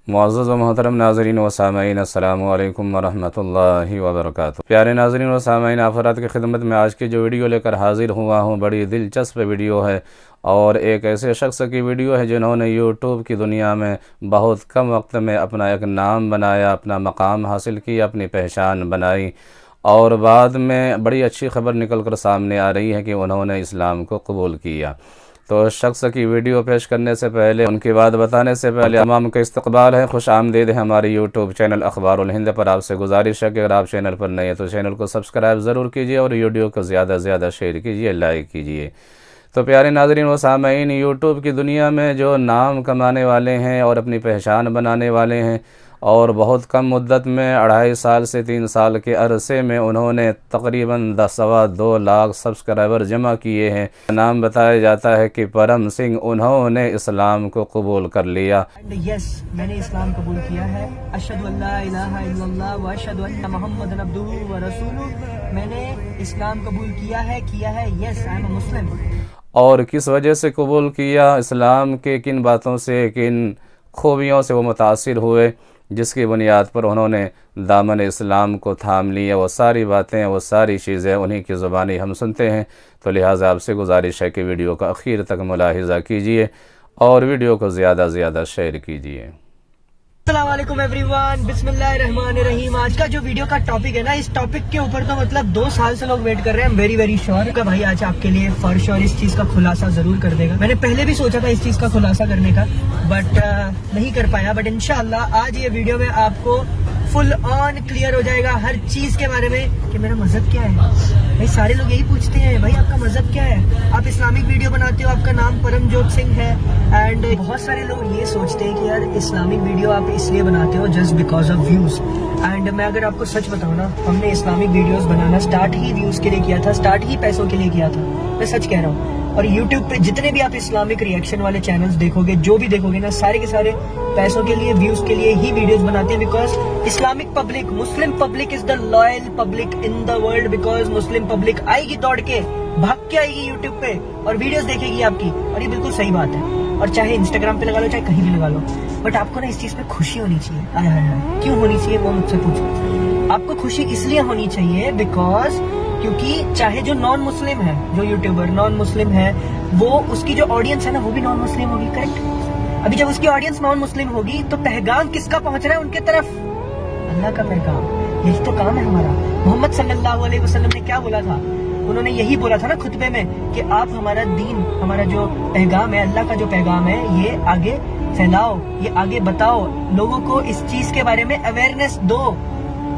معزز و محترم ناظرین و سامعین، السلام علیکم ورحمۃ اللہ وبرکاتہ۔ پیارے ناظرین و سامعین، افراد کی خدمت میں آج کی جو ویڈیو لے کر حاضر ہوا ہوں، بڑی دلچسپ ویڈیو ہے اور ایک ایسے شخص کی ویڈیو ہے جنہوں نے یوٹیوب کی دنیا میں بہت کم وقت میں اپنا ایک نام بنایا، اپنا مقام حاصل کیا، اپنی پہچان بنائی، اور بعد میں بڑی اچھی خبر نکل کر سامنے آ رہی ہے کہ انہوں نے اسلام کو قبول کیا۔ تو اس شخص کی ویڈیو پیش کرنے سے پہلے، ان کی بات بتانے سے پہلے تمام کا استقبال ہے، خوش آمدید ہے ہمارے یوٹیوب چینل اخبار الہند پر۔ آپ سے گزارش ہے کہ اگر آپ چینل پر نئے ہیں تو چینل کو سبسکرائب ضرور کیجیے اور ویڈیو کو زیادہ سے زیادہ شیئر کیجیے، لائک کیجیے۔ تو پیارے ناظرین و سامعین، یوٹیوب کی دنیا میں جو نام کمانے والے ہیں اور اپنی پہچان بنانے والے ہیں، اور بہت کم مدت میں 2.5 سال سے 3 سال کے عرصے میں انہوں نے تقریباً 2 لاکھ سبسکرائبر جمع کیے ہیں۔ نام بتایا جاتا ہے کہ پرم سنگھ، انہوں نے اسلام کو قبول کر لیا۔ یس، میں نے اسلام قبول کیا ہے۔ اشہد ان لا الہ الا اللہ و اشہد ان محمد عبدہ و رسولہ۔ میں نے اسلام قبول کیا ہے۔ یس، آئی ایم اے مسلم۔ اور کس وجہ سے قبول کیا؟ اسلام کے کن باتوں سے، کن خوبیوں سے وہ متاثر ہوئے جس کی بنیاد پر انہوں نے دامن اسلام کو تھام لیا؟ وہ ساری باتیں، وہ ساری چیزیں انہی کی زبانی ہم سنتے ہیں۔ تو لہٰذا آپ سے گزارش ہے کہ ویڈیو کا اخیر تک ملاحظہ کیجیے اور ویڈیو کو زیادہ سے زیادہ شیئر کیجیے۔ السلام علیکم ایوری ون، بسم اللہ الرحمن الرحیم۔ آج کا جو ویڈیو کا ٹاپک ہے نا، اس ٹاپک کے اوپر تو مطلب 2 سال سے لوگ ویٹ کر رہے ہیں۔ ویری ویری شیور کہ بھائی آج آپ کے لیے فرش اور اس چیز کا خلاصہ ضرور کر دے گا۔ میں نے پہلے بھی سوچا تھا اس چیز کا خلاصہ کرنے کا، بٹ نہیں کر پایا۔ بٹ انشاءاللہ آج یہ ویڈیو میں آپ کو فل آن کلیئر ہو جائے گا ہر چیز کے بارے میں کہ میرا مذہب کیا ہے۔ بھائی سارے لوگ یہی پوچھتے ہیں، بھائی آپ کا مذہب کیا ہے؟ آپ اسلامک ویڈیو بناتے ہو، آپ کا نام پرم جوت سنگھ ہے، اینڈ بہت سارے لوگ یہ سوچتے ہیں کہ یار اسلامک ویڈیو آپ اس لیے بناتے ہو just because of views. And میں اگر آپ کو سچ بتاؤں نا، ہم نے اسلامک ویڈیوز بنانا سٹارٹ ہی ویوز کے لیے کیا تھا، سٹارٹ ہی پیسوں کے لیے کیا تھا، میں سچ کہہ رہا ہوں۔ اور یوٹیوب پہ جتنے بھی آپ اسلامک ریئیکشن والے چینلز دیکھو گے، جو بھی دیکھو گے نا، سارے کے سارے پیسوں کے لیے، ویوز کے لیے ہی ویڈیوز بناتے ہیں، because Islamic public, Muslim public is the loyal public in the world, because Muslim public آئے گی دوڑ کے، بھاگ کے آئے گی یوٹیوب پہ اور ویڈیوز دیکھے گی آپ کی، اور یہ بالکل صحیح بات ہے۔ اور چاہے انسٹاگرام پہ لگا لو، چاہے کہیں بھی لگا لو، بٹ آپ کو نا اس چیز پہ خوشی ہونی چاہیے۔ آئے ہائے ہائے، کیوں ہونی چاہیے وہ مجھ سے پوچھو۔ آپ کو خوشی اس لیے ہونی چاہیے بیکاز کیونکہ چاہے جو نان مسلم ہے، جو یوٹیوبر نان مسلم ہے، وہ اس کی جو آڈینس ہے نا، وہ بھی نان مسلم ہوگی، کریکٹ؟ ابھی جب اس کی آڈینس نان مسلم ہوگی تو پیغام کس کا پہنچ رہا ہے ان کے طرف؟ اللہ کا پیغام۔ یہی تو کام ہے ہمارا۔ محمد صلی اللہ علیہ وسلم نے کیا بولا تھا؟ انہوں نے یہی بولا تھا نا خطبے میں کہ آپ ہمارا دین، ہمارا جو پیغام ہے، اللہ کا جو پیغام ہے، یہ آگے پھیلاؤ، یہ آگے بتاؤ، لوگوں کو اس چیز کے بارے میں اویئرنیس دو۔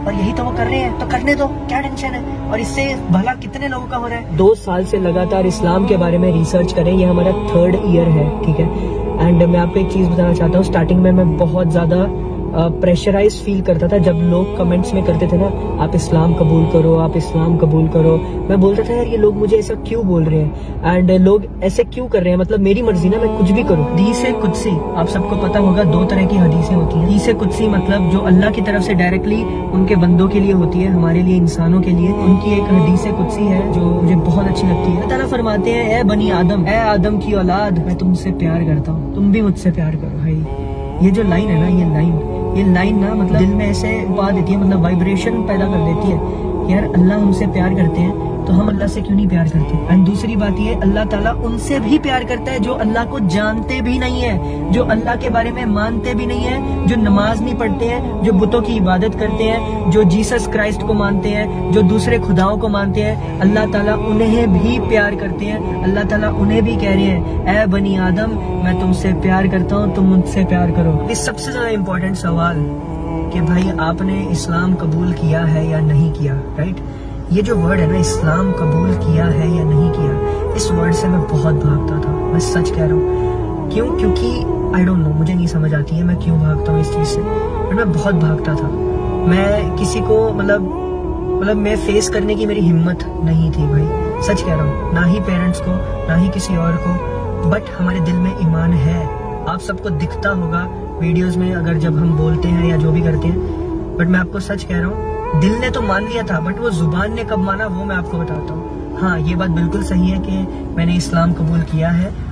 اور یہی تو وہ کر رہے ہیں، تو کرنے دو، کیا ٹینشن ہے؟ اور اس سے بھلا کتنے لوگوں کا ہو رہا ہے؟ 2 سال سے لگاتار اسلام کے بارے میں ریسرچ کریں، یہ ہمارا 3rd ایئر ہے، ٹھیک ہے؟ اینڈ میں آپ کو ایک چیز بتانا چاہتا ہوں، سٹارٹنگ میں بہت زیادہ پریشرائز فیل کرتا تھا جب لوگ کمنٹس میں کرتے تھے نا، آپ اسلام قبول کرو، آپ اسلام قبول کرو۔ میں بولتا تھا یار یہ لوگ مجھے ایسا کیوں بول رہے ہیں، اینڈ لوگ ایسے کیوں کر رہے ہیں؟ مطلب میری مرضی نا، میں کچھ بھی کروں۔ حدیث قدسی، آپ سب کو پتا ہوگا 2 طرح کی حدیثیں ہوتی ہیں۔ حدیث قدسی مطلب جو اللہ کی طرف سے ڈائریکٹلی ان کے بندوں کے لیے ہوتی ہے، ہمارے لیے، انسانوں کے لیے۔ ان کی ایک حدیث قدسی ہے جو مجھے بہت اچھی لگتی ہے۔ اللہ تعالیٰ فرماتے ہیں، اے بنی آدم، اے آدم کی اولاد، میں تم سے پیار کرتا ہوں، تم بھی مجھ سے پیار کرو۔ بھائی یہ جو لائن ہے نا، یہ لائن نا مطلب دل میں ایسے پا دیتی ہے، مطلب وائبریشن پیدا کر دیتی ہے کہ یار اللہ ہم سے پیار کرتے ہیں تو ہم اللہ سے کیوں نہیں پیار کرتے؟ اینڈ دوسری بات یہ، اللہ تعالیٰ ان سے بھی پیار کرتا ہے جو اللہ کو جانتے بھی نہیں ہیں، جو اللہ کے بارے میں مانتے بھی نہیں ہیں، جو نماز نہیں پڑھتے ہیں، جو بتوں کی عبادت کرتے ہیں، جو جیسس کرائسٹ کو مانتے ہیں، جو دوسرے خداؤں کو مانتے ہیں، اللہ تعالیٰ انہیں بھی پیار کرتے ہیں۔ اللہ تعالیٰ انہیں بھی کہہ رہے ہیں، اے بنی آدم، میں تم سے پیار کرتا ہوں، تم مجھ سے پیار کرو۔ یہ سب سے زیادہ امپورٹنٹ سوال کہ بھائی آپ نے اسلام قبول کیا ہے یا نہیں کیا، رائٹ؟ یہ جو ورڈ ہے نا، اسلام قبول کیا ہے یا نہیں کیا، اس ورڈ سے میں بہت بھاگتا تھا، میں سچ کہہ رہا ہوں۔ کیوں؟ کیونکہ آئی ڈونٹ نو، مجھے نہیں سمجھ آتی ہے میں کیوں بھاگتا ہوں اس چیز سے، بٹ میں بہت بھاگتا تھا۔ میں کسی کو مطلب میں فیس کرنے کی میری ہمت نہیں تھی بھائی، سچ کہہ رہا ہوں، نہ ہی پیرنٹس کو، نہ ہی کسی اور کو، بٹ ہمارے دل میں ایمان ہے۔ آپ سب کو دکھتا ہوگا ویڈیوز میں اگر جب ہم بولتے ہیں یا جو بھی کرتے ہیں، بٹ میں آپ کو سچ کہہ رہا ہوں، دل نے تو مان لیا تھا، بٹ وہ زبان نے کب مانا وہ میں آپ کو بتاتا ہوں۔ ہاں یہ بات بالکل صحیح ہے کہ میں نے اسلام قبول کیا ہے،